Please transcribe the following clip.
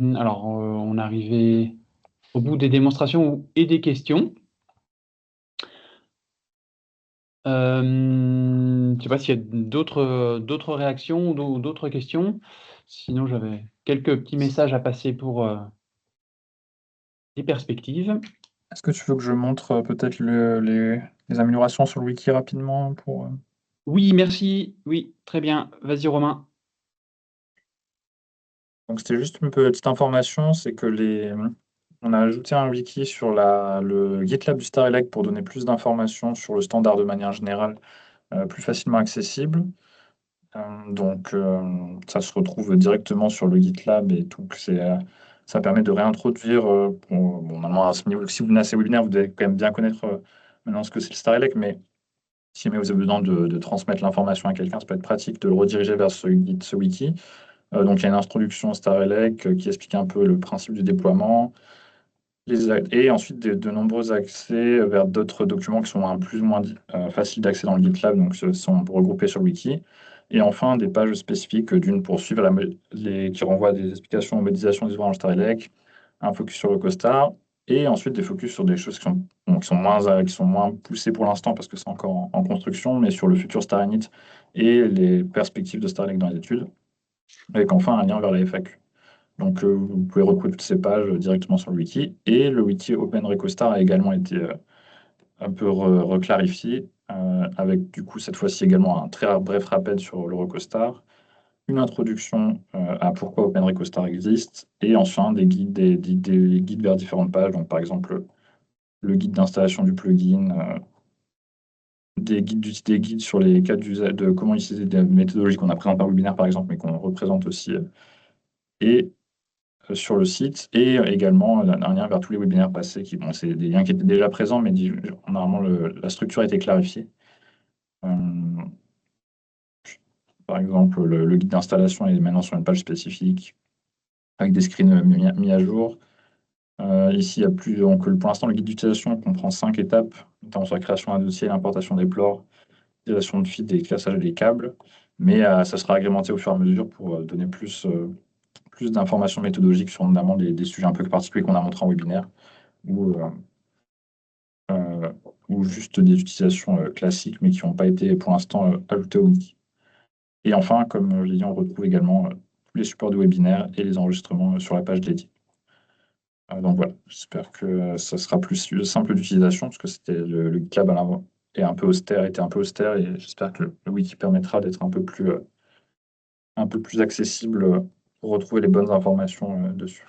Alors, on est arrivé au bout des démonstrations et des questions. Je ne sais pas s'il y a d'autres réactions ou d'autres questions. Sinon, j'avais quelques petits messages à passer pour des perspectives. Est-ce que tu veux que je montre peut-être les améliorations sur le wiki rapidement pour... Oui, merci. Oui, très bien. Vas-y, Romain. Donc c'était juste une petite information, c'est que on a ajouté un wiki sur le GitLab du Star Elec pour donner plus d'informations sur le standard de manière générale, plus facilement accessible. Ça se retrouve directement sur le GitLab et tout. Ça permet de réintroduire, bon, normalement à ce niveau, si vous venez à ces webinaires, vous devez quand même bien connaître maintenant ce que c'est le Star Elec, mais si jamais vous avez besoin de transmettre l'information à quelqu'un, ça peut être pratique de le rediriger vers ce wiki. Donc, il y a une introduction Starelec qui explique un peu le principe du déploiement, et ensuite de nombreux accès vers d'autres documents qui sont plus ou moins faciles d'accès dans le GitLab, donc sont regroupés sur le wiki. Et enfin, des pages spécifiques, d'une pour suivre qui renvoient à des explications aux modélisations des ouvrages Starelec, un focus sur le CoStar, et ensuite des focus sur des choses qui sont moins poussées pour l'instant parce que c'est encore en construction, mais sur le futur StarInit et les perspectives de Starlink dans les études, avec enfin un lien vers la FAQ. Donc, vous pouvez retrouver toutes ces pages directement sur le wiki. Et le wiki OpenRecoStar a également été un peu reclarifié, avec du coup cette fois-ci également un très bref rappel sur le RecoStar, une introduction à pourquoi OpenRecoStar existe, et enfin des guides, des guides vers différentes pages. Donc, par exemple, le guide d'installation du plugin, des guides sur les cas d'usage, de comment utiliser des méthodologies qu'on a présentées par webinaire, par exemple, mais qu'on représente aussi. Et sur le site et également un lien vers tous les webinaires passés bon, c'est des liens qui étaient déjà présents, mais normalement la structure a été clarifiée. Euh, Par exemple, le guide d'installation est maintenant sur une page spécifique avec des screens mis à jour. Ici, il y a plus, donc, pour l'instant, le guide d'utilisation comprend 5 étapes, notamment sur la création d'un dossier, l'importation des plores, l'utilisation de feed et classage des câbles. Mais ça sera agrémenté au fur et à mesure pour donner plus d'informations méthodologiques sur notamment des sujets un peu particuliers qu'on a montrés en webinaire, ou euh, ou juste des utilisations classiques, mais qui n'ont pas été pour l'instant ajoutées au wiki. Et enfin, comme je l'ai dit, on retrouve également tous les supports de webinaire et les enregistrements sur la page dédiée. Donc voilà, j'espère que ça sera plus simple d'utilisation, parce que le GitLab à l'avant était un peu austère, et j'espère que le wiki permettra d'être un peu plus accessible pour retrouver les bonnes informations dessus.